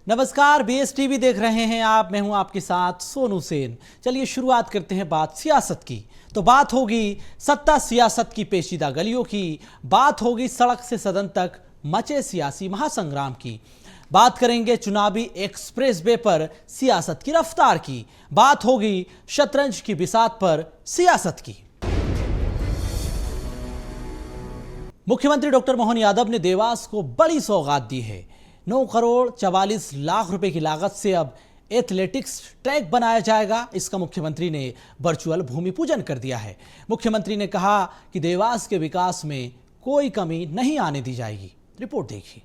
नमस्कार, BS TV देख रहे हैं आप। मैं हूं आपके साथ सोनू सेन। चलिए शुरुआत करते हैं बात सियासत की। तो बात होगी सत्ता सियासत की पेचीदा गलियों की, बात होगी सड़क से सदन तक मचे सियासी महासंग्राम की, बात करेंगे चुनावी एक्सप्रेस वे पर सियासत की रफ्तार की, बात होगी शतरंज की बिसात पर सियासत की। मुख्यमंत्री डॉक्टर मोहन यादव ने देवास को बड़ी सौगात दी है। 9 करोड़ 44 लाख रुपए की लागत से अब एथलेटिक्स ट्रैक बनाया जाएगा। इसका मुख्यमंत्री ने वर्चुअल भूमि पूजन कर दिया है। मुख्यमंत्री ने कहा कि देवास के विकास में कोई कमी नहीं आने दी जाएगी। रिपोर्ट देखिए।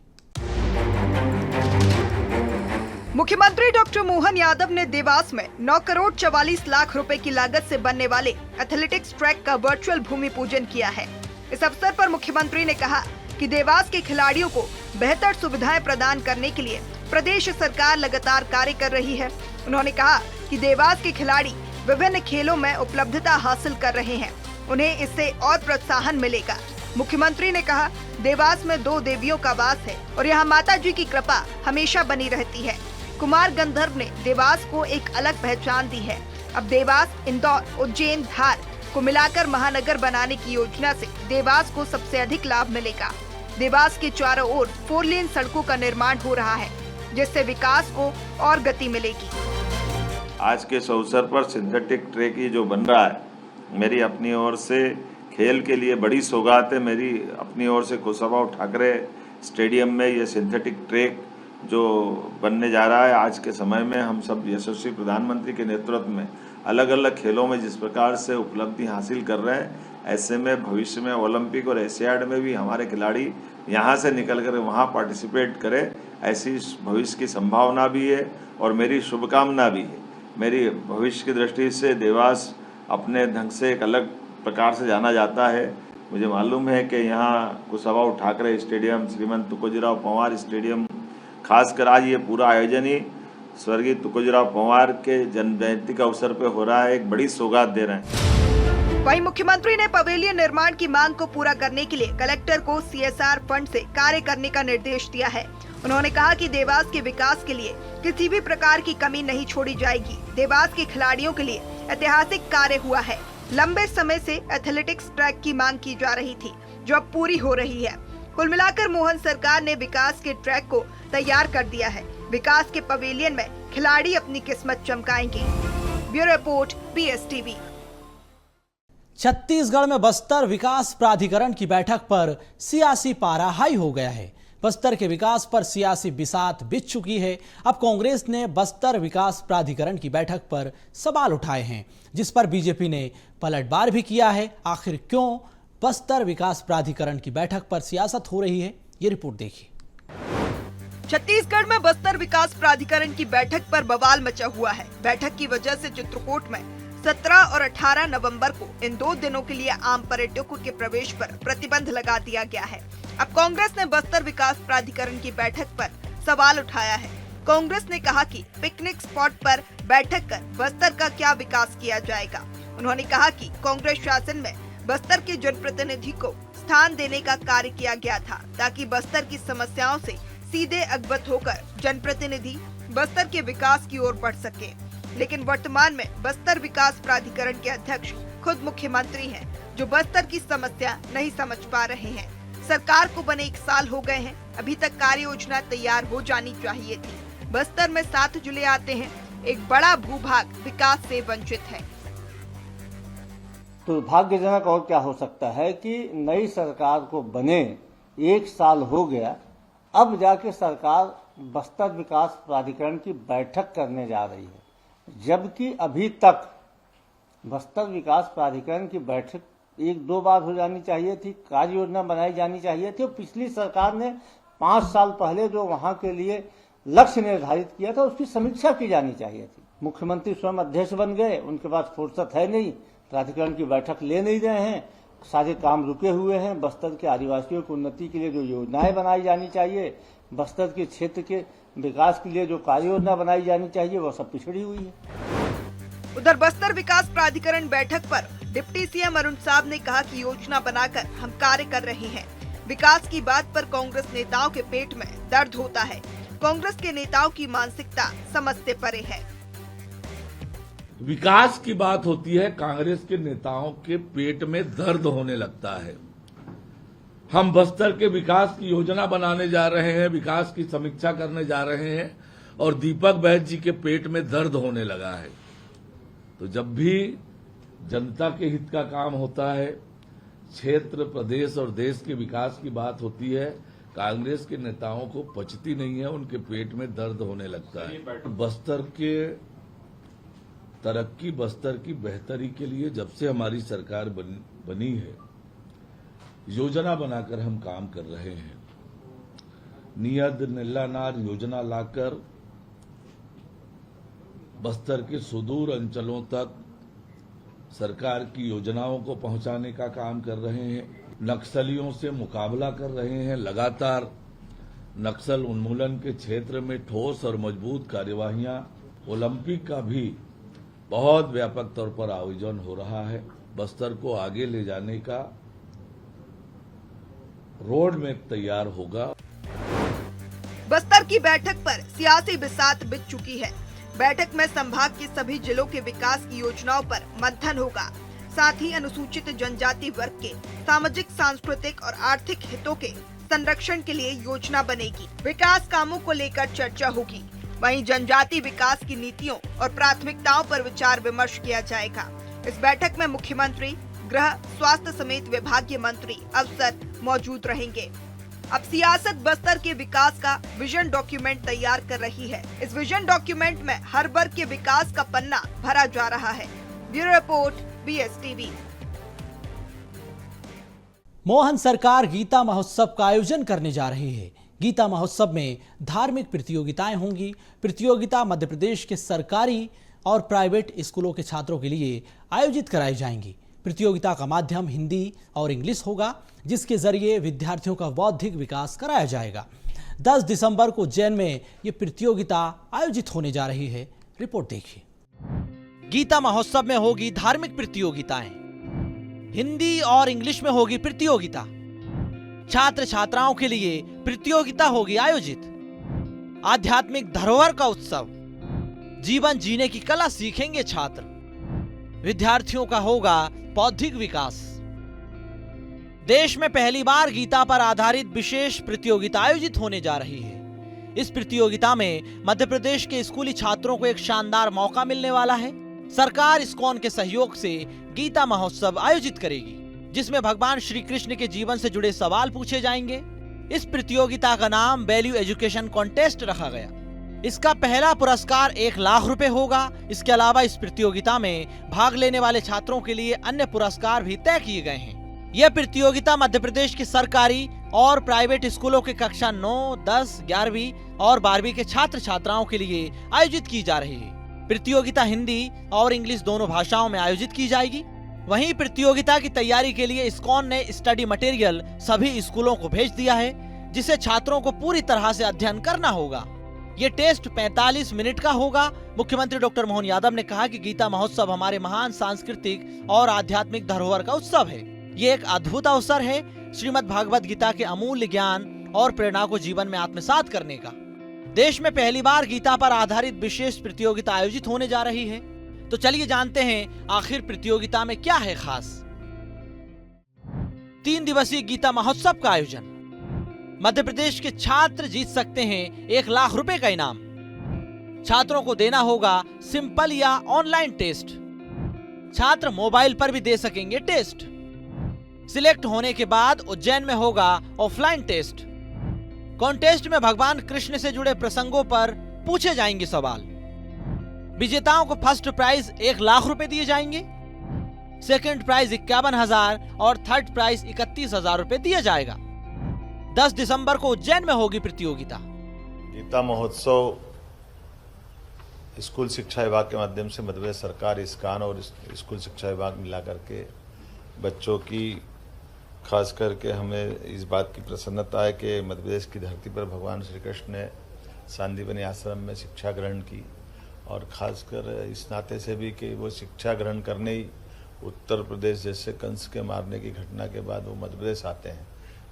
मुख्यमंत्री डॉक्टर मोहन यादव ने देवास में 9 करोड़ 44 लाख रुपए की लागत से बनने वाले एथलेटिक्स ट्रैक का वर्चुअल भूमि पूजन किया है। इस अवसर पर मुख्यमंत्री ने कहा कि देवास के खिलाड़ियों को बेहतर सुविधाएं प्रदान करने के लिए प्रदेश सरकार लगातार कार्य कर रही है। उन्होंने कहा कि देवास के खिलाड़ी विभिन्न खेलों में उपलब्धता हासिल कर रहे हैं, उन्हें इससे और प्रोत्साहन मिलेगा। मुख्यमंत्री ने कहा, देवास में 2 देवियों का वास है और यहाँ माता जी की कृपा हमेशा बनी रहती है। कुमार गंधर्व ने देवास को एक अलग पहचान दी है। अब देवास, इंदौर, उज्जैन, धार को मिलाकर महानगर बनाने की योजना से देवास को सबसे अधिक लाभ मिलेगा। देवास के चारों ओर 4 लेन सड़कों का निर्माण हो रहा है, जिससे विकास को और गति मिलेगी। आज के इस अवसर पर सिंथेटिक ट्रैक ही जो बन रहा है, मेरी अपनी ओर से खेल के लिए बड़ी सौगात है। मेरी अपनी ओर से कुशाभाऊ ठाकरे स्टेडियम में ये सिंथेटिक ट्रैक जो बनने जा रहा है, आज के समय में हम सब यशस्वी प्रधानमंत्री के नेतृत्व में अलग अलग खेलों में जिस प्रकार से उपलब्धि हासिल कर रहे हैं, ऐसे में भविष्य में ओलंपिक और एशियाड में भी हमारे खिलाड़ी यहाँ से निकल कर वहाँ पार्टिसिपेट करें, ऐसी भविष्य की संभावना भी है और मेरी शुभकामना भी है। मेरी भविष्य की दृष्टि से देवास अपने ढंग से एक अलग प्रकार से जाना जाता है। मुझे मालूम है कि यहाँ कुशाभाऊ ठाकरे स्टेडियम, श्रीमंत तुकोजीराव पंवार स्टेडियम, खासकर आज ये पूरा आयोजन ही स्वर्गीय तुकोजीराव पंवार के जन्म जयंती का अवसर पे हो रहा है, एक बड़ी सौगात दे रहे हैं। वहीं मुख्यमंत्री ने पवेलियन निर्माण की मांग को पूरा करने के लिए कलेक्टर को CSR फंड से कार्य करने का निर्देश दिया है। उन्होंने कहा कि देवास के विकास के लिए किसी भी प्रकार की कमी नहीं छोड़ी जाएगी। देवास के खिलाड़ियों के लिए ऐतिहासिक कार्य हुआ है। लंबे समय से एथलेटिक्स ट्रैक की मांग की जा रही थी, जो अब पूरी हो रही है। कुल मिलाकर मोहन सरकार ने विकास के ट्रैक को तैयार कर दिया है। विकास के पवेलियन में खिलाड़ी अपनी किस्मत चमकाएंगे। Bureau report, BS-TV। छत्तीसगढ़ में बस्तर विकास प्राधिकरण की बैठक पर सियासी पारा हाई हो गया है। बस्तर के विकास पर सियासी बिसात बिछ चुकी है। अब कांग्रेस ने बस्तर विकास प्राधिकरण की बैठक पर सवाल उठाए हैं, जिस पर बीजेपी ने पलटवार भी किया है। आखिर क्यों बस्तर विकास प्राधिकरण की बैठक पर सियासत हो रही है, ये रिपोर्ट देखिए। छत्तीसगढ़ में बस्तर विकास प्राधिकरण की बैठक पर बवाल मचा हुआ है। बैठक की वजह से चित्रकूट में 17 और 18 नवंबर को इन 2 दिनों के लिए आम पर्यटकों के प्रवेश पर प्रतिबंध लगा दिया गया है। अब कांग्रेस ने बस्तर विकास प्राधिकरण की बैठक पर सवाल उठाया है। कांग्रेस ने कहा कि पिकनिक स्पॉट पर बैठक कर बस्तर का क्या विकास किया जाएगा। उन्होंने कहा कि कांग्रेस शासन में बस्तर के जनप्रतिनिधि को स्थान देने का कार्य किया गया था, ताकि बस्तर की समस्याओं से सीधे अवगत होकर जनप्रतिनिधि बस्तर के विकास की ओर बढ़ सके। लेकिन वर्तमान में बस्तर विकास प्राधिकरण के अध्यक्ष खुद मुख्यमंत्री हैं, जो बस्तर की समस्या नहीं समझ पा रहे हैं। सरकार को बने 1 साल हो गए हैं, अभी तक कार्य योजना तैयार हो जानी चाहिए थी। बस्तर में 7 जिले आते हैं, एक बड़ा भूभाग विकास से वंचित है। दुर्भाग्यजनक और क्या हो सकता है कि नई सरकार को बने 1 साल हो गया, अब जाके सरकार बस्तर विकास प्राधिकरण की बैठक करने जा रही है, जबकि अभी तक बस्तर विकास प्राधिकरण की बैठक 1-2 बार हो जानी चाहिए थी, कार्य योजना बनाई जानी चाहिए थी और पिछली सरकार ने 5 साल पहले जो वहां के लिए लक्ष्य निर्धारित किया था, उसकी समीक्षा की जानी चाहिए थी। मुख्यमंत्री स्वयं अध्यक्ष बन गए, उनके पास फुर्सत है नहीं, प्राधिकरण की बैठक ले नहीं रहे हैं, सारे काम रुके हुए हैं। बस्तर के आदिवासियों की उन्नति के लिए जो योजनाएं बनाई जानी चाहिए, बस्तर के क्षेत्र के विकास के लिए जो कार्य योजना बनाई जानी चाहिए, वो सब पिछड़ी हुई है। उधर बस्तर विकास प्राधिकरण बैठक पर डिप्टी CM अरुण साहब ने कहा कि योजना बनाकर हम कार्य कर रहे हैं। विकास की बात पर कांग्रेस नेताओं के पेट में दर्द होता है। कांग्रेस के नेताओं की मानसिकता समझ से परे है। विकास की बात होती है, कांग्रेस के नेताओं के पेट में दर्द होने लगता है। हम बस्तर के विकास की योजना बनाने जा रहे हैं, विकास की समीक्षा करने जा रहे हैं और दीपक बैज जी के पेट में दर्द होने लगा है। तो जब भी जनता के हित का काम होता है, क्षेत्र, प्रदेश और देश के विकास की बात होती है, कांग्रेस के नेताओं को पचती नहीं है, उनके पेट में दर्द होने लगता है। बस्तर के तरक्की, बस्तर की बेहतरी के लिए जब से हमारी सरकार बनी है, योजना बनाकर हम काम कर रहे हैं। नियद नीलानार योजना लाकर बस्तर के सुदूर अंचलों तक सरकार की योजनाओं को पहुंचाने का काम कर रहे हैं। नक्सलियों से मुकाबला कर रहे हैं। लगातार नक्सल उन्मूलन के क्षेत्र में ठोस और मजबूत कार्यवाहियां, ओलंपिक का भी बहुत व्यापक तौर पर आयोजन हो रहा है। बस्तर को आगे ले जाने का रोड मैप तैयार होगा। बस्तर की बैठक पर सियासी बिसात बिछ चुकी है। बैठक में संभाग के सभी जिलों के विकास की योजनाओं पर मंथन होगा। साथ ही अनुसूचित जनजाति वर्ग के सामाजिक, सांस्कृतिक और आर्थिक हितों के संरक्षण के लिए योजना बनेगी। विकास कामों को लेकर चर्चा होगी। वहीं जनजाति विकास की नीतियों और प्राथमिकताओं पर विचार विमर्श किया जाएगा। इस बैठक में मुख्यमंत्री, गृह, स्वास्थ्य समेत विभागीय मंत्री, अफसर मौजूद रहेंगे। अब सियासत बस्तर के विकास का विजन डॉक्यूमेंट तैयार कर रही है। इस विजन डॉक्यूमेंट में हर वर्ग के विकास का पन्ना भरा जा रहा है। Bureau report, BSTV। मोहन सरकार गीता महोत्सव का आयोजन करने जा रही है। गीता महोत्सव में धार्मिक प्रतियोगिताएं होंगी। प्रतियोगिता मध्य प्रदेश के सरकारी और प्राइवेट स्कूलों के छात्रों के लिए आयोजित कराई जाएंगी। प्रतियोगिता का माध्यम हिंदी और इंग्लिश होगा, जिसके जरिए विद्यार्थियों का बौद्धिक विकास कराया जाएगा। 10 दिसंबर को उज्जैन में ये प्रतियोगिता आयोजित होने जा रही है। रिपोर्ट देखिए। गीता महोत्सव में होगी धार्मिक प्रतियोगिताएं, हिंदी और इंग्लिश में होगी प्रतियोगिता। छात्र छात्राओं के लिए प्रतियोगिता होगी आयोजित। आध्यात्मिक धरोहर का उत्सव, जीवन जीने की कला सीखेंगे छात्र। विद्यार्थियों का होगा बौद्धिक विकास। देश में पहली बार गीता पर आधारित विशेष प्रतियोगिता आयोजित होने जा रही है। इस प्रतियोगिता में मध्य प्रदेश के स्कूली छात्रों को एक शानदार मौका मिलने वाला है। सरकार इस्कॉन के सहयोग से गीता महोत्सव आयोजित करेगी, जिसमें भगवान श्री कृष्ण के जीवन से जुड़े सवाल पूछे जाएंगे। इस प्रतियोगिता का नाम वैल्यू एजुकेशन कॉन्टेस्ट रखा गया। इसका पहला पुरस्कार 1 लाख रुपए होगा। इसके अलावा इस प्रतियोगिता में भाग लेने वाले छात्रों के लिए अन्य पुरस्कार भी तय किए गए हैं। यह प्रतियोगिता मध्य प्रदेश के सरकारी और प्राइवेट स्कूलों के कक्षा 9, 10, 11वीं और 12वीं के छात्र छात्राओं के लिए आयोजित की जा रही है। प्रतियोगिता हिंदी और इंग्लिश दोनों भाषाओं में आयोजित की जाएगी। वहीं प्रतियोगिता की तैयारी के लिए इस्कॉन ने स्टडी मटेरियल सभी स्कूलों को भेज दिया है, जिसे छात्रों को पूरी तरह से अध्ययन करना होगा। ये टेस्ट 45 मिनट का होगा। मुख्यमंत्री डॉक्टर मोहन यादव ने कहा कि गीता महोत्सव हमारे महान सांस्कृतिक और आध्यात्मिक धरोहर का उत्सव है। ये एक अद्भुत अवसर है श्रीमद् भागवत गीता के अमूल्य ज्ञान और प्रेरणा को जीवन में आत्मसात करने का। देश में पहली बार गीता पर आधारित विशेष प्रतियोगिता आयोजित होने जा रही है। तो चलिए जानते हैं आखिर प्रतियोगिता में क्या है खास। 3 दिवसीय गीता महोत्सव का आयोजन। मध्य प्रदेश के छात्र जीत सकते हैं 1 लाख रुपए का इनाम। छात्रों को देना होगा सिंपल या ऑनलाइन टेस्ट। छात्र मोबाइल पर भी दे सकेंगे टेस्ट। सिलेक्ट होने के बाद उज्जैन में होगा ऑफलाइन टेस्ट। कॉन्टेस्ट में भगवान कृष्ण से जुड़े प्रसंगों पर पूछे जाएंगे सवाल। विजेताओं को फर्स्ट प्राइज 1 लाख रुपए दिए जाएंगे, सेकंड प्राइज 51,000 और थर्ड प्राइज 31,000 रुपए दिया जाएगा। 10 दिसंबर को उज्जैन में होगी प्रतियोगिता। गीता महोत्सव स्कूल शिक्षा विभाग के माध्यम से मध्य प्रदेश सरकार, इस्कॉन और स्कूल शिक्षा विभाग मिला करके बच्चों की, खास करके हमें इस बात की प्रसन्नता है कि मध्य प्रदेश की धरती पर भगवान श्री कृष्ण ने सांदीपनी आश्रम में शिक्षा ग्रहण की, और खासकर इस नाते से भी कि वो शिक्षा ग्रहण करने ही उत्तर प्रदेश जैसे कंस के मारने की घटना के बाद वो मध्य प्रदेश आते हैं।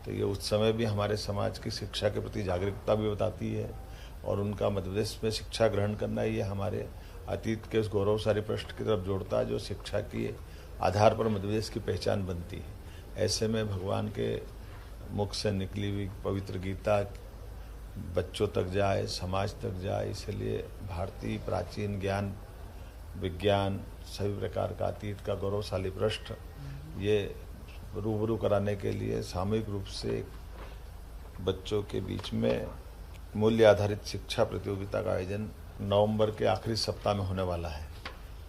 तो ये उस समय भी हमारे समाज की शिक्षा के प्रति जागरूकता भी बताती है और उनका मध्य प्रदेश में शिक्षा ग्रहण करना, ये हमारे अतीत के उस गौरवशाली पृष्ठ की तरफ जोड़ता है जो शिक्षा के आधार पर मध्य प्रदेश की पहचान बनती है। ऐसे में भगवान के मुख से निकली हुई पवित्र गीता बच्चों तक जाए, समाज तक जाए, इसलिए भारतीय प्राचीन ज्ञान विज्ञान सभी प्रकार का अतीत का गौरवशाली पृष्ठ ये रूबरू कराने के लिए सामूहिक रूप से बच्चों के बीच में मूल्य आधारित शिक्षा प्रतियोगिता का आयोजन नवंबर के आखिरी सप्ताह में होने वाला है।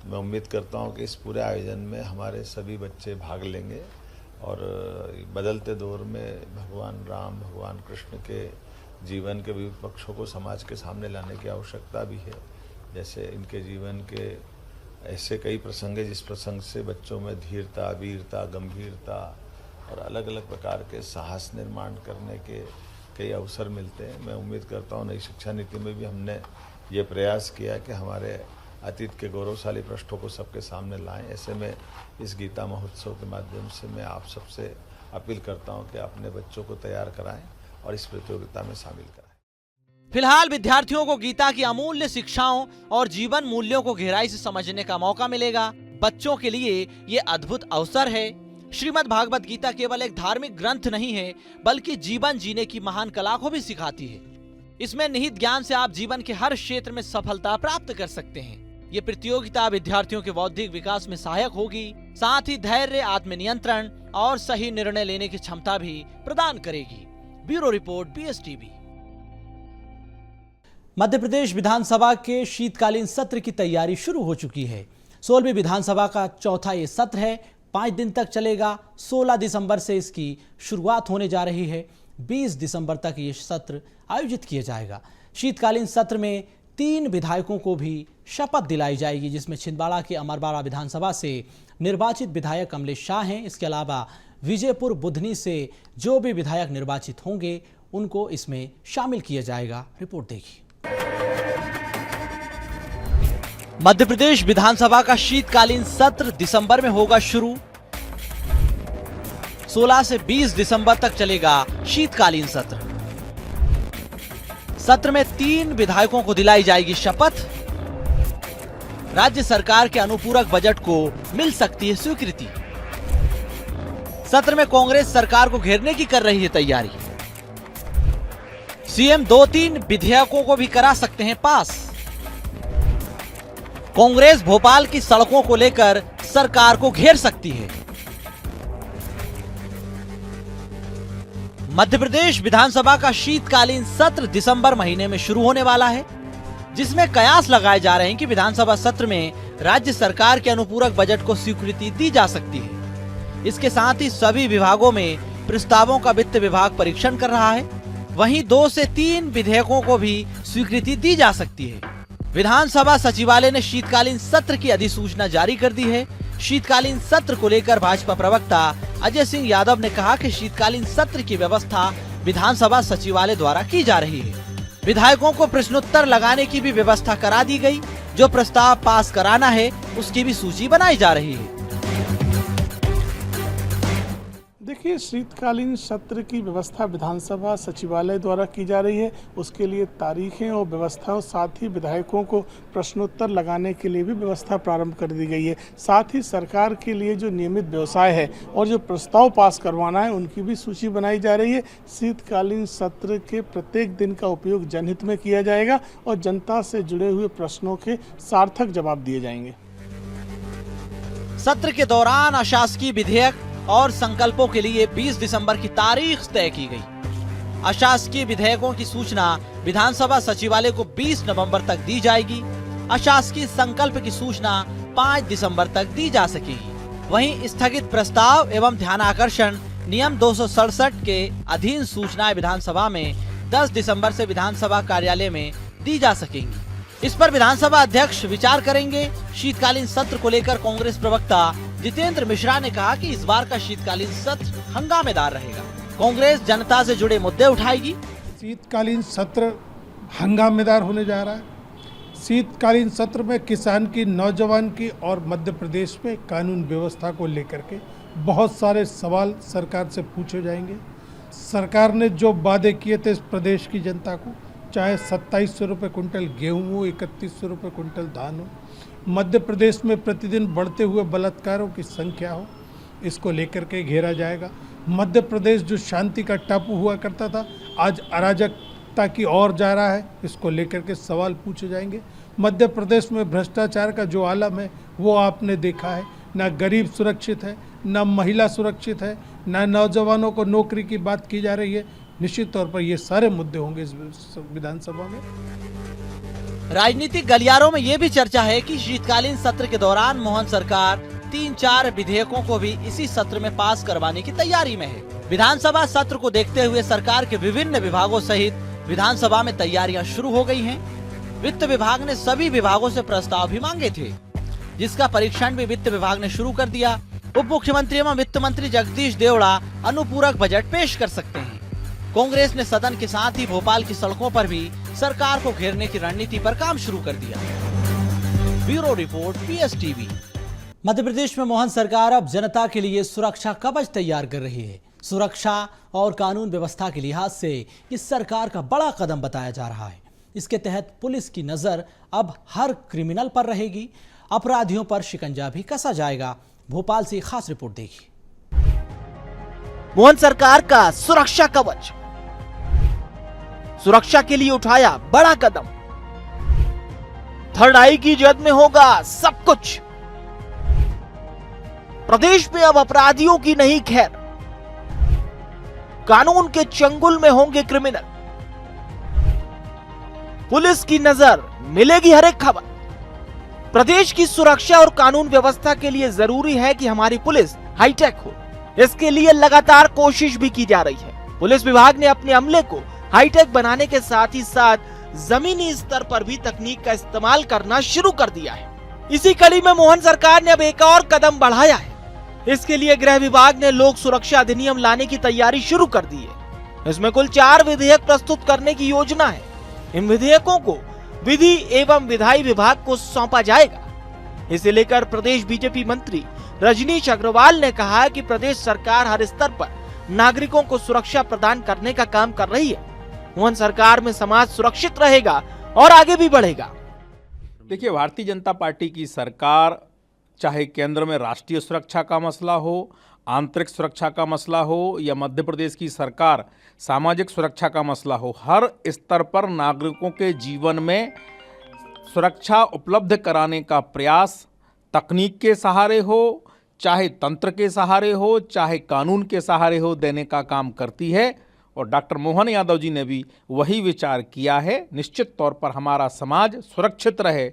मैं उम्मीद करता हूं कि इस पूरे आयोजन में हमारे सभी बच्चे भाग लेंगे और बदलते दौर में भगवान राम, भगवान कृष्ण के जीवन के विविध पक्षों को समाज के सामने लाने की आवश्यकता भी है। जैसे इनके जीवन के ऐसे कई प्रसंग हैं जिस प्रसंग से बच्चों में धीरता, वीरता, गंभीरता और अलग अलग प्रकार के साहस निर्माण करने के कई अवसर मिलते हैं। मैं उम्मीद करता हूँ नई शिक्षा नीति में भी हमने ये प्रयास किया कि हमारे अतीत के गौरवशाली पृष्ठों को सबके सामने लाएं। ऐसे में इस गीता महोत्सव के माध्यम से मैं आप सबसे अपील करता हूं कि अपने बच्चों को तैयार कराएं और इस प्रतियोगिता में शामिल कराएं। फिलहाल विद्यार्थियों को गीता की अमूल्य शिक्षाओं और जीवन मूल्यों को गहराई से समझने का मौका मिलेगा। बच्चों के लिए ये अद्भुत अवसर है। श्रीमद् भागवत गीता केवल एक धार्मिक ग्रंथ नहीं है, बल्कि जीवन जीने की महान कला को भी सिखाती है। इसमें निहित ज्ञान से आप जीवन के हर क्षेत्र में सफलता प्राप्त कर सकते हैं। ये प्रतियोगिता विद्यार्थियों के बौद्धिक विकास में सहायक होगी, साथ ही धैर्य, आत्मनियंत्रण और सही निर्णय लेने की क्षमता भी प्रदान करेगी। Bureau report, BSTV। Madhya Pradesh विधानसभा के शीतकालीन सत्र की तैयारी शुरू हो चुकी है। 16वीं विधानसभा का चौथा ये सत्र है, 5 दिन तक चलेगा। 16 दिसंबर से इसकी शुरुआत होने जा रही है। 20 दिसंबर तक ये सत्र आयोजित किया जाएगा। शीतकालीन सत्र में 3 विधायकों को भी शपथ दिलाई जाएगी, जिसमें छिंदवाड़ा के अमरवाड़ा विधानसभा से निर्वाचित विधायक कमलेश शाह हैं। इसके अलावा विजयपुर बुधनी से जो भी विधायक निर्वाचित होंगे उनको इसमें शामिल किया जाएगा। रिपोर्ट देखिए। मध्य प्रदेश विधानसभा का शीतकालीन सत्र दिसंबर में होगा शुरू। 16 से 20 दिसंबर तक चलेगा शीतकालीन सत्र। सत्र में 3 विधायकों को दिलाई जाएगी शपथ। राज्य सरकार के अनुपूरक बजट को मिल सकती है स्वीकृति। सत्र में कांग्रेस सरकार को घेरने की कर रही है तैयारी। सीएम 2-3 विधेयकों को भी करा सकते हैं पास। कांग्रेस भोपाल की सड़कों को लेकर सरकार को घेर सकती है। मध्य प्रदेश विधानसभा का शीतकालीन सत्र दिसंबर महीने में शुरू होने वाला है, जिसमें कयास लगाए जा रहे हैं कि विधानसभा सत्र में राज्य सरकार के अनुपूरक बजट को स्वीकृति दी जा सकती है। इसके साथ ही सभी विभागों में प्रस्तावों का वित्त विभाग परीक्षण कर रहा है। वहीं 2 से 3 विधेयकों को भी स्वीकृति दी जा सकती है। विधानसभा सचिवालय ने शीतकालीन सत्र की अधिसूचना जारी कर दी है। शीतकालीन सत्र को लेकर भाजपा प्रवक्ता अजय सिंह यादव ने कहा कि शीतकालीन सत्र की व्यवस्था विधानसभा सचिवालय द्वारा की जा रही है। विधायकों को प्रश्नोत्तर लगाने की भी व्यवस्था करा दी गई। जो प्रस्ताव पास कराना है उसकी भी सूची बनाई जा रही है। देखिए, शीतकालीन सत्र की व्यवस्था विधानसभा सचिवालय द्वारा की जा रही है। उसके लिए तारीखें और व्यवस्थाओं, साथ ही विधायकों को प्रश्नोत्तर लगाने के लिए भी व्यवस्था प्रारंभ कर दी गई है। साथ ही सरकार के लिए जो नियमित व्यवसाय है और जो प्रस्ताव पास करवाना है उनकी भी सूची बनाई जा रही है। शीतकालीन सत्र के प्रत्येक दिन का उपयोग जनहित में किया जाएगा और जनता से जुड़े हुए प्रश्नों के सार्थक जवाब दिए जाएंगे। सत्र के दौरान अशासकीय विधेयक और संकल्पों के लिए 20 दिसंबर की तारीख तय की गई। अशासकीय विधेयकों की सूचना विधानसभा सचिवालय को 20 नवंबर तक दी जाएगी। अशासकीय संकल्प की सूचना 5 दिसंबर तक दी जा सकेगी। वहीं स्थगित प्रस्ताव एवं ध्यानाकर्षण नियम 267 के अधीन सूचनाएं विधानसभा में 10 दिसंबर से विधानसभा कार्यालय में दी जा सकेंगी। इस पर विधानसभा अध्यक्ष विचार करेंगे। शीतकालीन सत्र को लेकर कांग्रेस प्रवक्ता जितेंद्र मिश्रा ने कहा कि इस बार का शीतकालीन सत्र हंगामेदार रहेगा। कांग्रेस जनता से जुड़े मुद्दे उठाएगी। शीतकालीन सत्र हंगामेदार होने जा रहा है। शीतकालीन सत्र में किसान की, नौजवान की और मध्य प्रदेश में कानून व्यवस्था को लेकर के बहुत सारे सवाल सरकार से पूछे जाएंगे। सरकार ने जो वादे किए थे इस प्रदेश की जनता को चाहे 2700 रुपये कुंटल गेहूँ हो, 3100 रुपये कुंटल धान हो। मध्य प्रदेश में प्रतिदिन बढ़ते हुए बलात्कारों की संख्या हो, इसको लेकर के घेरा जाएगा। मध्य प्रदेश जो शांति का टापू हुआ करता था, आज अराजकता की ओर जा रहा है, इसको लेकर के सवाल पूछे जाएंगे। मध्य प्रदेश में भ्रष्टाचार का जो आलम है वो आपने देखा है। ना गरीब सुरक्षित है, ना महिला सुरक्षित है, ना नौजवानों को नौकरी की बात की जा रही है। निश्चित तौर पर ये सारे मुद्दे होंगे इस विधानसभा में। राजनीतिक गलियारों में यह भी चर्चा है कि शीतकालीन सत्र के दौरान मोहन सरकार 3-4 विधेयकों को भी इसी सत्र में पास करवाने की तैयारी में है। विधानसभा सत्र को देखते हुए सरकार के विभिन्न विभागों सहित विधानसभा में तैयारियां शुरू हो गई हैं। वित्त विभाग ने सभी विभागों से प्रस्ताव भी मांगे थे, जिसका परीक्षण भी वित्त विभाग ने शुरू कर दिया। उप मुख्यमंत्री एवं वित्त मंत्री जगदीश देवड़ा अनुपूरक बजट पेश कर सकते हैं। कांग्रेस ने सदन के साथ ही भोपाल की सड़कों पर भी सरकार को घेरने की रणनीति पर काम शुरू कर दिया। Bureau report, PSTV। Madhya Pradesh में मोहन सरकार अब जनता के लिए सुरक्षा कवच तैयार कर रही है। सुरक्षा और कानून व्यवस्था के लिहाज से इस सरकार का बड़ा कदम बताया जा रहा है। इसके तहत पुलिस की नजर अब हर क्रिमिनल पर रहेगी, अपराधियों पर शिकंजा भी कसा जाएगा। भोपाल से खास रिपोर्ट देखिए। मोहन सरकार का सुरक्षा कवच, सुरक्षा के लिए उठाया बड़ा कदम। थर्ड आई की जद में होगा सब कुछ। प्रदेश में अब अपराधियों की नहीं खैर, कानून के चंगुल में होंगे क्रिमिनल। पुलिस की नजर मिलेगी हर एक खबर। प्रदेश की सुरक्षा और कानून व्यवस्था के लिए जरूरी है कि हमारी पुलिस हाईटेक हो। इसके लिए लगातार कोशिश भी की जा रही है। पुलिस विभाग ने अपने अमले को हाईटेक बनाने के साथ ही साथ जमीनी स्तर पर भी तकनीक का इस्तेमाल करना शुरू कर दिया है। इसी कड़ी में मोहन सरकार ने अब एक और कदम बढ़ाया है। इसके लिए गृह विभाग ने लोक सुरक्षा अधिनियम लाने की तैयारी शुरू कर दी है। इसमें कुल 4 विधेयक प्रस्तुत करने की योजना है। इन विधेयकों को विधि एवं विधायी विभाग को सौंपा जाएगा। इसे लेकर प्रदेश बीजेपी मंत्री रजनीश अग्रवाल ने कहा कि प्रदेश सरकार हर स्तर पर नागरिकों को सुरक्षा प्रदान करने का काम कर रही है। मोहन सरकार में समाज सुरक्षित रहेगा और आगे भी बढ़ेगा। देखिए, भारतीय जनता पार्टी की सरकार, चाहे केंद्र में राष्ट्रीय सुरक्षा का मसला हो, आंतरिक सुरक्षा का मसला हो, या मध्य प्रदेश की सरकार सामाजिक सुरक्षा का मसला हो, हर स्तर पर नागरिकों के जीवन में सुरक्षा उपलब्ध कराने का प्रयास तकनीक के सहारे हो, चाहे तंत्र के सहारे हो, चाहे कानून के सहारे हो, देने का काम करती है। और डॉक्टर मोहन यादव जी ने भी वही विचार किया है। निश्चित तौर पर हमारा समाज सुरक्षित रहे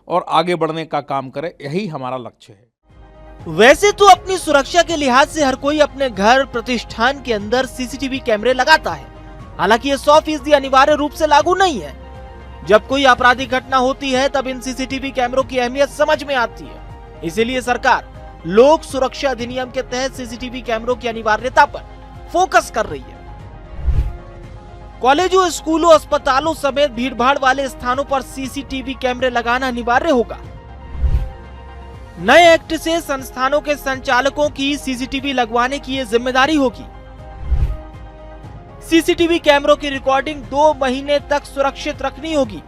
और आगे बढ़ने का काम करे, यही हमारा लक्ष्य है। वैसे तो अपनी सुरक्षा के लिहाज से हर कोई अपने घर, प्रतिष्ठान के अंदर सीसीटीवी कैमरे लगाता है। हालांकि ये 100% अनिवार्य रूप से लागू नहीं है। जब कोई आपराधिक घटना होती है तब इन सीसीटीवी कैमरों की अहमियत समझ में आती है। इसीलिए सरकार लोक सुरक्षा अधिनियम के तहत सीसीटीवी कैमरों की अनिवार्यता पर फोकस कर रही है। कॉलेजों, स्कूलों, अस्पतालों समेत भीड़भाड़ वाले स्थानों पर सीसीटीवी कैमरे लगाना अनिवार्य होगा। नए एक्ट से संस्थानों के संचालकों की सीसीटीवी लगवाने की ये जिम्मेदारी होगी। सीसीटीवी कैमरों की रिकॉर्डिंग 2 महीने तक सुरक्षित रखनी होगी।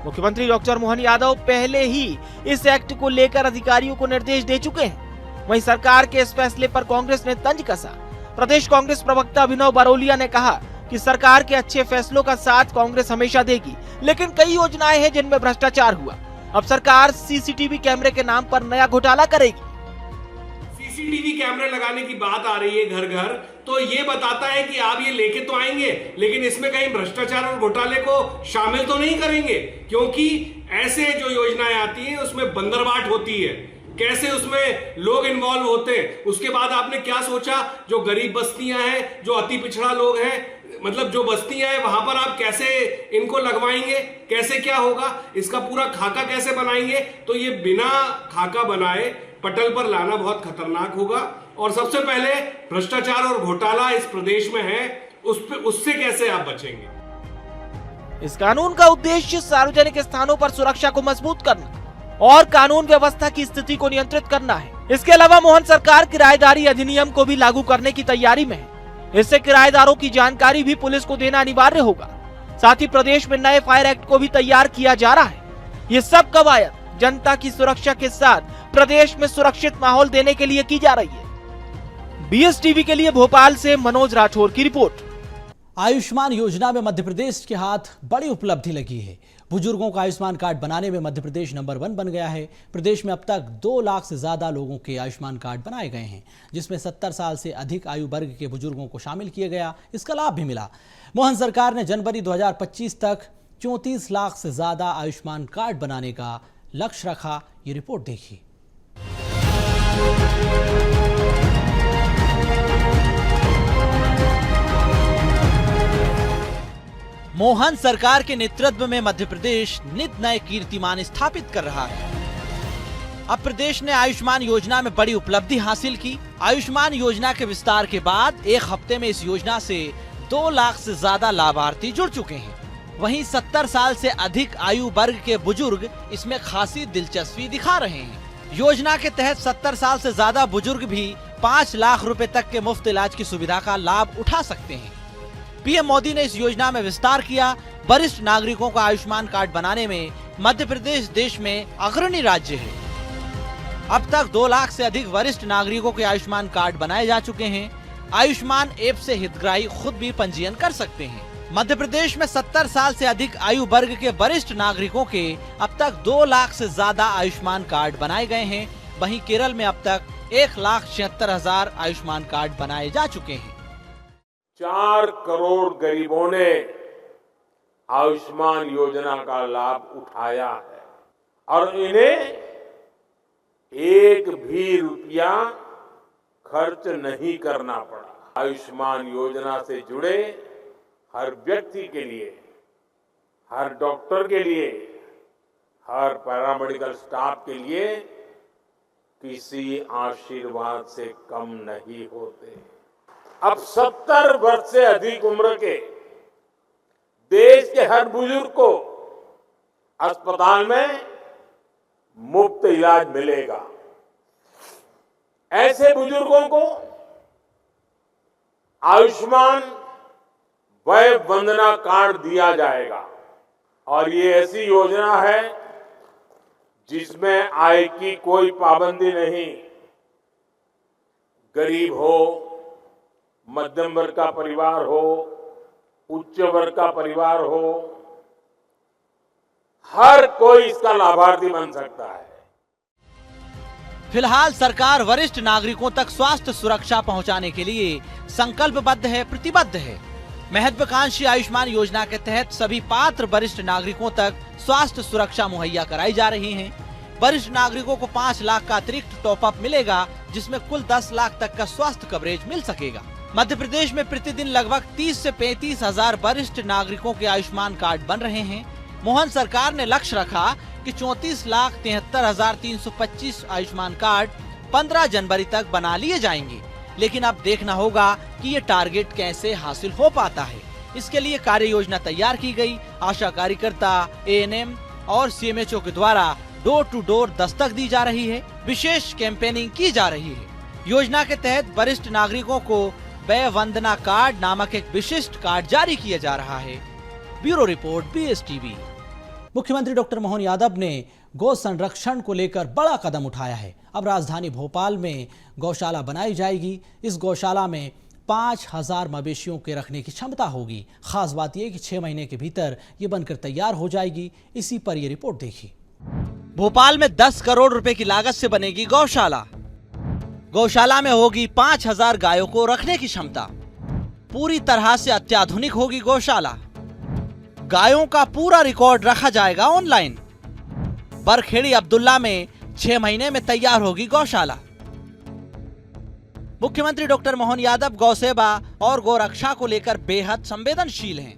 मुख्यमंत्री डॉक्टर मोहन यादव पहले ही इस एक्ट को लेकर अधिकारियों को निर्देश दे चुके हैं। वहीं सरकार के इस फैसले पर कांग्रेस ने तंज कसा। प्रदेश कांग्रेस प्रवक्ता अभिनव बरोलिया ने कहा कि सरकार के अच्छे फैसलों का साथ कांग्रेस हमेशा देगी, लेकिन कई योजनाएं हैं जिनमें भ्रष्टाचार हुआ। अब सरकार सीसीटीवी कैमरे के नाम पर नया घोटाला करेगी। सीसीटीवी कैमरे लगाने की बात आ रही है घर घर, तो ये बताता है कि आप ये लेके तो आएंगे, लेकिन इसमें कहीं भ्रष्टाचार और घोटाले को शामिल तो नहीं करेंगे, क्योंकि ऐसे जो योजनाएं आती हैं उसमें बंदरबाट होती है, कैसे उसमें लोग इन्वॉल्व होते हैं। उसके बाद आपने क्या सोचा, जो गरीब बस्तियां हैं, जो अति पिछड़ा लोग हैं, मतलब जो बस्तियां हैं वहां पर आप कैसे इनको लगवाएंगे, कैसे क्या होगा, इसका पूरा खाका कैसे बनाएंगे। तो ये बिना खाका बनाए पटल पर लाना बहुत खतरनाक होगा। और सबसे पहले भ्रष्टाचार और घोटाला इस प्रदेश में है, उससे कैसे आप बचेंगे। इस कानून का उद्देश्य सार्वजनिक स्थानों पर सुरक्षा को मजबूत करना और कानून व्यवस्था की स्थिति को नियंत्रित करना है। इसके अलावा मोहन सरकार किराएदारी अधिनियम को भी लागू करने की तैयारी में है। इससे किराएदारों की जानकारी भी पुलिस को देना अनिवार्य होगा। साथ ही प्रदेश में नए फायर एक्ट को भी तैयार किया जा रहा है। ये सब कवायद जनता की सुरक्षा के साथ प्रदेश में सुरक्षित माहौल देने के लिए की जा रही है। BSTV के लिए भोपाल से मनोज राठौर की रिपोर्ट। आयुष्मान योजना में मध्य प्रदेश के हाथ बड़ी उपलब्धि लगी है। बुजुर्गों का आयुष्मान कार्ड बनाने में मध्य प्रदेश नंबर 1 बन गया है। प्रदेश में अब तक 2 लाख से ज्यादा लोगों के आयुष्मान कार्ड बनाए गए हैं, जिसमें 70 साल से अधिक आयु वर्ग के बुजुर्गों को शामिल किया गया। इसका लाभ भी मिला। मोहन सरकार ने जनवरी 2025 तक 34 लाख से ज्यादा आयुष्मान कार्ड बनाने का लक्ष्य रखा। ये रिपोर्ट देखिए। मोहन सरकार के नेतृत्व में मध्य प्रदेश नित नए कीर्तिमान स्थापित कर रहा है। अब प्रदेश ने आयुष्मान योजना में बड़ी उपलब्धि हासिल की। आयुष्मान योजना के विस्तार के बाद एक हफ्ते में इस योजना से 2 लाख से ज्यादा लाभार्थी जुड़ चुके हैं। वहीं 70 साल से अधिक आयु वर्ग के बुजुर्ग इसमें खासी दिलचस्पी दिखा रहे हैं। योजना के तहत 70 साल से ज्यादा बुजुर्ग भी 5 लाख रुपए तक के मुफ्त इलाज की सुविधा का लाभ उठा सकते हैं। पीएम मोदी ने इस योजना में विस्तार किया। वरिष्ठ नागरिकों का आयुष्मान कार्ड बनाने में मध्य प्रदेश देश में अग्रणी राज्य है। अब तक 2 लाख से अधिक वरिष्ठ नागरिकों के आयुष्मान कार्ड बनाए जा चुके हैं। आयुष्मान ऐप से हितग्राही खुद भी पंजीयन कर सकते हैं। मध्य प्रदेश में 70 साल से अधिक आयु वर्ग के वरिष्ठ नागरिकों के अब तक 2 लाख से ज्यादा आयुष्मान कार्ड बनाए गए हैं। वहीं केरल में अब तक 1,76,000 आयुष्मान कार्ड बनाए जा चुके हैं। 4 करोड़ गरीबों ने आयुष्मान योजना का लाभ उठाया है और इन्हें एक भी रुपया खर्च नहीं करना पड़ा। आयुष्मान योजना से जुड़े हर व्यक्ति के लिए, हर डॉक्टर के लिए, हर पैरामेडिकल स्टाफ के लिए किसी आशीर्वाद से कम नहीं होते। अब 70 वर्ष से अधिक उम्र के देश के हर बुजुर्ग को अस्पताल में मुफ्त इलाज मिलेगा। ऐसे बुजुर्गों को आयुष्मान वय वंदना कार्ड दिया जाएगा और ये ऐसी योजना है जिसमें आय की कोई पाबंदी नहीं। गरीब हो, मध्यम वर्ग का परिवार हो, उच्च वर्ग का परिवार हो, हर कोई इसका लाभार्थी बन सकता है। फिलहाल सरकार वरिष्ठ नागरिकों तक स्वास्थ्य सुरक्षा पहुंचाने के लिए संकल्पबद्ध है, प्रतिबद्ध है। महत्वाकांक्षी आयुष्मान योजना के तहत सभी पात्र वरिष्ठ नागरिकों तक स्वास्थ्य सुरक्षा मुहैया कराई जा रही है। वरिष्ठ नागरिकों को 5 लाख का अतिरिक्त टॉपअप मिलेगा, जिसमें कुल 10 लाख तक का स्वास्थ्य कवरेज मिल सकेगा। मध्य प्रदेश में प्रतिदिन लगभग 30 से 35 हजार वरिष्ठ नागरिकों के आयुष्मान कार्ड बन रहे हैं। मोहन सरकार ने लक्ष्य रखा कि 34,73,325 आयुष्मान कार्ड 15 जनवरी तक बना लिए जाएंगे, लेकिन अब देखना होगा कि ये टारगेट कैसे हासिल हो पाता है। इसके लिए कार्य योजना तैयार की गई। आशा कार्यकर्ता, ANM और CMHO के द्वारा डोर टू डोर दस्तक दी जा रही है। विशेष कैंपेनिंग की जा रही है। योजना के तहत वरिष्ठ नागरिकों को वय वंदना कार्ड नामक एक विशिष्ट कार्ड जारी किया जा रहा है। Bureau report, BSTV। मुख्यमंत्री डॉक्टर मोहन यादव ने गौ संरक्षण को लेकर बड़ा कदम उठाया है। अब राजधानी भोपाल में गौशाला बनाई जाएगी। इस गौशाला में 5,000 मवेशियों के रखने की क्षमता होगी। खास बात यह कि 6 महीने के भीतर ये बनकर तैयार हो जाएगी। इसी पर ये रिपोर्ट देखिए। भोपाल में 10 करोड़ रुपए की लागत से बनेगी गौशाला। गौशाला में होगी 5,000 गायों को रखने की क्षमता। पूरी तरह से अत्याधुनिक होगी गौशाला। गायों का पूरा रिकॉर्ड रखा जाएगा ऑनलाइन। बरखेड़ी अब्दुल्ला में 6 महीने में तैयार होगी गौशाला। मुख्यमंत्री डॉक्टर मोहन यादव गौ सेवा और गौ रक्षा को लेकर बेहद संवेदनशील हैं।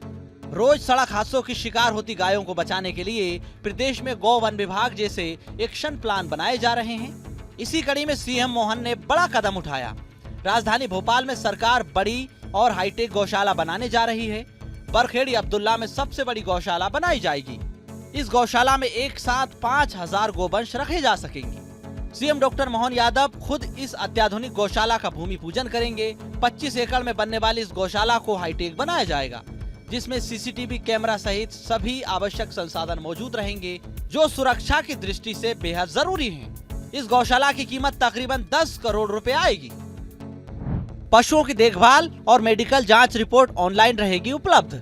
रोज सड़क हादसों की शिकार होती गायों को बचाने के लिए प्रदेश में गौ वन विभाग जैसे एक्शन प्लान बनाए जा रहे हैं। इसी कड़ी में CM मोहन ने बड़ा कदम उठाया। राजधानी भोपाल में सरकार बड़ी और हाईटेक गौशाला बनाने जा रही है। बरखेड़ी अब्दुल्ला में सबसे बड़ी गौशाला बनाई जाएगी। इस गौशाला में एक साथ 5,000 गोवंश रखे जा सकेंगे। सीएम डॉक्टर मोहन यादव खुद इस अत्याधुनिक गौशाला का भूमि पूजन करेंगे। 25 एकड़ में बनने वाली इस गौशाला को हाईटेक बनाया जाएगा, जिसमें सीसीटीवी कैमरा सहित सभी आवश्यक संसाधन मौजूद रहेंगे, जो सुरक्षा की दृष्टि से बेहद जरूरी हैं। इस गौशाला की कीमत तकरीबन 10 करोड़ रुपए आएगी। पशुओं की देखभाल और मेडिकल जांच रिपोर्ट ऑनलाइन रहेगी उपलब्ध।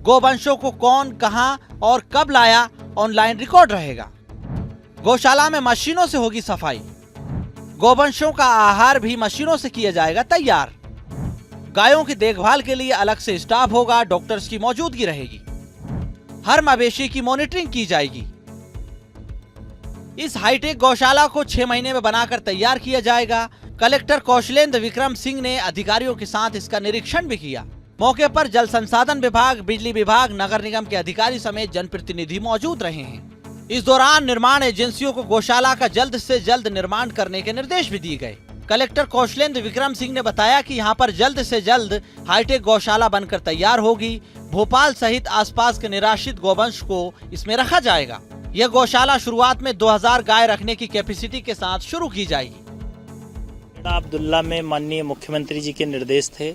गोवंशों को कौन, कहां और कब लाया, ऑनलाइन रिकॉर्ड रहेगा। गौशाला में मशीनों से होगी सफाई। गोवंशों का आहार भी मशीनों से किया जाएगा तैयार। गायों की देखभाल के लिए अलग से स्टाफ होगा, डॉक्टर्स की मौजूदगी रहेगी। हर मवेशी की मॉनिटरिंग की जाएगी। इस हाईटेक गौशाला को 6 महीने में बनाकर तैयार किया जाएगा। कलेक्टर कौशलेंद्र विक्रम सिंह ने अधिकारियों के साथ इसका निरीक्षण भी किया। मौके पर जल संसाधन विभाग, बिजली विभाग, नगर निगम के अधिकारी समेत जनप्रतिनिधि मौजूद रहे हैं। इस दौरान निर्माण एजेंसियों को गौशाला का जल्द से जल्द निर्माण करने के निर्देश भी दिए गए। कलेक्टर कौशलेंद्र विक्रम सिंह ने बताया कि यहां पर जल्द से जल्द हाईटेक गौशाला बनकर तैयार होगी। भोपाल सहित आसपास के निराश्रित गोवंश को इसमें रखा जाएगा। यह गौशाला शुरुआत में 2000 गाय रखने की कैपेसिटी के साथ शुरू की जाएगी। अब्दुल्ला में माननीय मुख्यमंत्री जी के निर्देश थे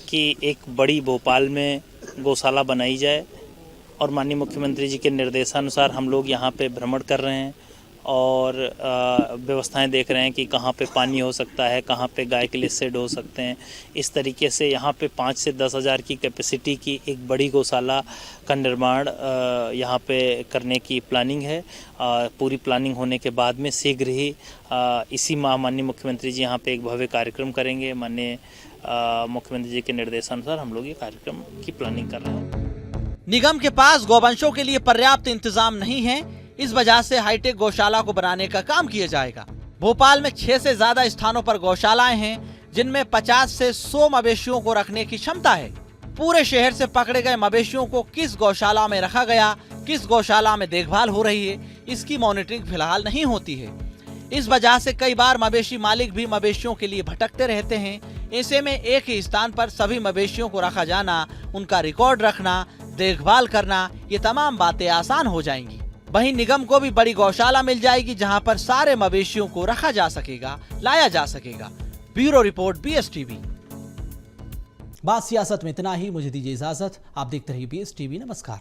कि एक बड़ी भोपाल में गौशाला बनाई जाए, और माननीय मुख्यमंत्री जी के निर्देशानुसार हम लोग यहाँ पे भ्रमण कर रहे हैं और व्यवस्थाएं देख रहे हैं कि कहाँ पे पानी हो सकता है, कहाँ पे गाय के लिए शेड हो सकते हैं। इस तरीके से यहाँ पे 5 से 10 हज़ार की कैपेसिटी की एक बड़ी गौशाला का निर्माण यहाँ पे करने की प्लानिंग है। पूरी प्लानिंग होने के बाद में शीघ्र ही इसी माह माननीय मुख्यमंत्री जी यहाँ पे एक भव्य कार्यक्रम करेंगे। माननीय मुख्यमंत्री जी के निर्देशानुसार हम लोग ये कार्यक्रम की प्लानिंग कर रहे हैं। निगम के पास गौवंशों के लिए पर्याप्त इंतजाम नहीं है, इस वजह से हाईटेक गौशाला को बनाने का काम किया जाएगा। भोपाल में 6 से ज्यादा स्थानों पर गौशालाएं हैं, जिनमें 50 से 100 मवेशियों को रखने की क्षमता है। पूरे शहर से पकड़े गए मवेशियों को किस गौशाला में रखा गया, किस गौशाला में देखभाल हो रही है, इसकी मॉनिटरिंग फिलहाल नहीं होती है। इस वजह से कई बार मवेशी मालिक भी मवेशियों के लिए भटकते रहते हैं। ऐसे में एक ही स्थान पर सभी मवेशियों को रखा जाना, उनका रिकॉर्ड रखना, देखभाल करना, ये तमाम बातें आसान हो जाएंगी। वहीं निगम को भी बड़ी गौशाला मिल जाएगी, जहां पर सारे मवेशियों को रखा जा सकेगा, लाया जा सकेगा। Bureau report, BSTV। बात सियासत में इतना ही। मुझे दीजिए इजाजत। आप देखते रहिए BSTV। नमस्कार।